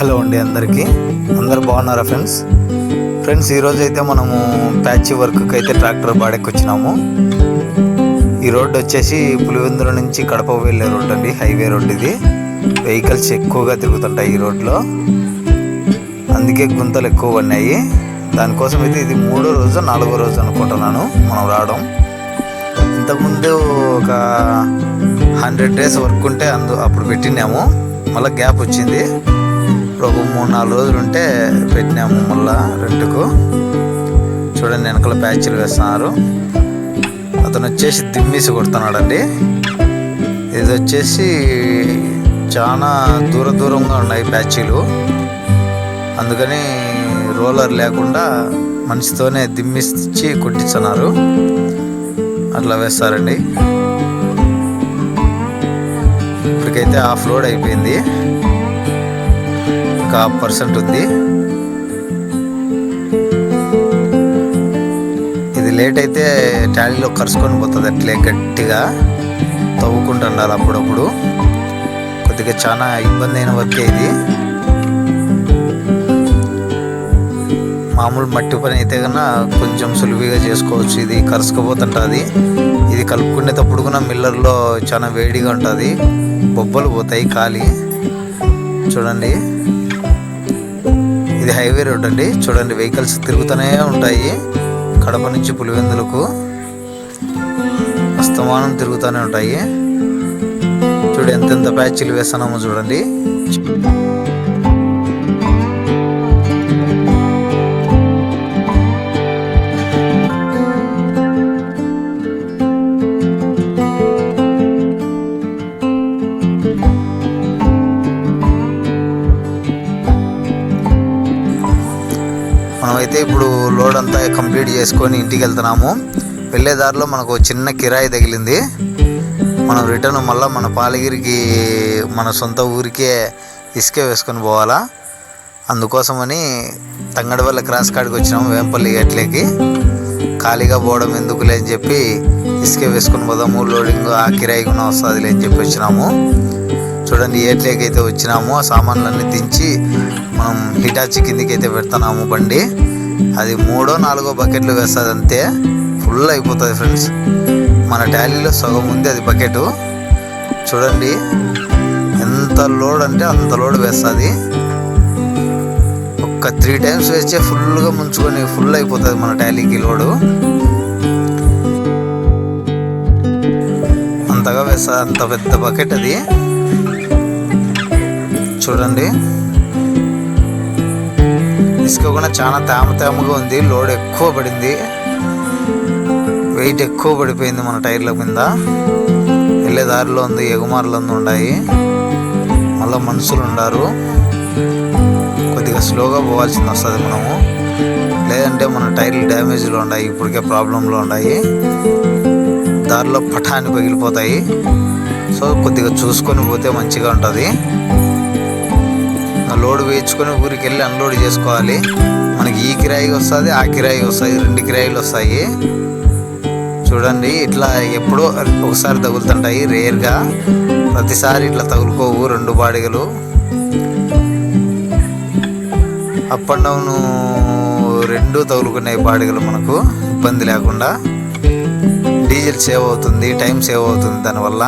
Hello అండి, అందరు బాగున్నారా ఫ్రెండ్స్ ఈరోజు అయితే మనము ప్యాచ్ వర్క్కి అయితే ట్రాక్టర్ బాడెక్కి వచ్చినాము. ఈ రోడ్డు వచ్చేసి పులివెందుల నుంచి కడప వెళ్ళే రోడ్డు అండి, హైవే రోడ్డు. ఇది వెహికల్స్ ఎక్కువగా తిరుగుతుంటాయి ఈ రోడ్లో, అందుకే గుంతలు ఎక్కువ ఉన్నాయి. దానికోసం అయితే ఇది 3వ రోజు 4వ రోజు అనుకుంటున్నాను మనం రావడం. ఇంతకుముందు ఒక 100 days వర్క్ ఉంటే అప్పుడు పెట్టినాము, మళ్ళీ గ్యాప్ వచ్చింది. ఒక 3-4 రోజులు ఉంటే పెట్టినాము మళ్ళా రెంట్కు. చూడండి వెనకాల ప్యాచ్లు వేస్తున్నారు. అతను వచ్చేసి దిమ్మీసి కొడుతున్నాడండి. ఇది వచ్చేసి చాలా దూరంగా ఉన్నాయి ప్యాచీలు, అందుకని రోలర్ లేకుండా మనిషితోనే దిమ్మిచ్చి కొట్టించున్నారు. అట్లా వేస్తారండి. ఇప్పటికైతే హాఫ్ లోడ్ అయిపోయింది, ఒక 1% ఉంది. ఇది లేట్ అయితే టాలీలో కరుచుకొని పోతుంది, అట్లే గట్టిగా తవ్వుకుంటూ ఉండాలి అప్పుడప్పుడు. కొద్దిగా చాలా ఇబ్బంది అయిన వర్కే ఇది. మామూలు మట్టి పని అయితే కన్నా కొంచెం సులువుగా చేసుకోవచ్చు. ఇది కరుచుకుపోతుంటుంది. ఇది కలుపుకునేటప్పుడు కూడా మిల్లర్లో చాలా వేడిగా ఉంటుంది, బొబ్బలు పోతాయి ఖాళీ. చూడండి ఇది హైవే రోడ్ అండి. చూడండి వెహికల్స్ తిరుగుతూనే ఉంటాయి. కడప నుంచి పులివెందులకు అస్తమానం తిరుగుతూనే ఉంటాయి. చూడు ఎంతెంత ప్యాచీలు వేస్తున్నామో చూడండి. మనమైతే ఇప్పుడు లోడ్ అంతా కంప్లీట్ చేసుకొని ఇంటికి వెళ్తున్నాము. వెళ్ళే దారిలో మనకు చిన్న కిరాయి తగిలింది. మనం రిటర్న్ మళ్ళీ మన పాలగిరికి, మన సొంత ఊరికే ఇసుక వేసుకొని పోవాలా. అందుకోసమని తంగడవల్ల క్రాస్ కాడికి వచ్చినాము, వేంపల్లి గట్లేకి. ఖాళీగా పోవడం ఎందుకులే అని చెప్పి ఇసుక వేసుకొని పోదాము, లోడింగ్ ఆ కిరాయి కూడా వస్తుందిలే అని చెప్పి వచ్చినాము. చూడండి ఏట్లేకి అయితే వచ్చినాము. ఆ సామాన్లన్నీ దించి మనం హిటాచి కిందికి అయితే పెడుతున్నాము బండి. అది 3-4 బకెట్లు వేస్తుంది, అంతే ఫుల్ అయిపోతుంది ఫ్రెండ్స్. మన టాలీలో సగం ఉంది అది బకెట్. చూడండి ఎంత లోడ్ అంటే అంత లోడ్ వేస్తుంది. ఒక్క 3 times వేస్తే ఫుల్గా ముంచుకొని ఫుల్ అయిపోతుంది మన టాలీకి లోడు. అంతగా వేస్తుంది, అంత పెద్ద బకెట్ అది. చూడండి ఇసుక కూడా చాలా తేమగా ఉంది. లోడ్ ఎక్కువ పడింది, వెయిట్ ఎక్కువ పడిపోయింది మన టైర్ల కింద. వెళ్ళే దారిలో ఉంది, ఎగుమార్లు ఉన్నాయి, మళ్ళీ మనుషులు ఉన్నారు. కొద్దిగా స్లోగా పోవాల్సింది వస్తుంది మనము, లేదంటే మన టైర్లు డ్యామేజ్లో ఉన్నాయి, ఇప్పటికే ప్రాబ్లంలో ఉన్నాయి. దారిలో పటాన్ని పగిలిపోతాయి. సో కొద్దిగా చూసుకొని పోతే మంచిగా ఉంటుంది. లోడ్ వేయించుకొని ఊరికి వెళ్ళి అన్లోడ్ చేసుకోవాలి. మనకి ఈ కిరాయి వస్తుంది, ఆ కిరాయి వస్తాయి, 2 కిరాయిలు వస్తాయి. చూడండి ఇట్లా ఎప్పుడో ఒకసారి తగులుతుంటాయి, రేర్గా. ప్రతిసారి ఇట్లా తగులుకోవు 2 బాడిగలు. అప్ అండ్ డౌన్ 2 తగులుకునే బాడిగలు మనకు ఇబ్బంది లేకుండా. డీజిల్ సేవ్ అవుతుంది, టైం సేవ్ అవుతుంది దానివల్ల.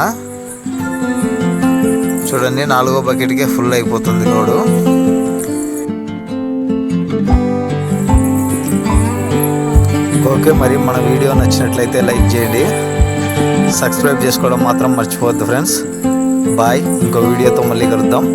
చూడండి 4వ బకెట్కే ఫుల్ అయిపోతుంది లోడు. ఓకే, మరి మన వీడియో నచ్చినట్లయితే లైక్ చేయండి, సబ్స్క్రైబ్ చేసుకోవడం మాత్రం మర్చిపోవద్దు ఫ్రెండ్స్. బాయ్, ఇంకో వీడియోతో మళ్ళీ కలుద్దాం.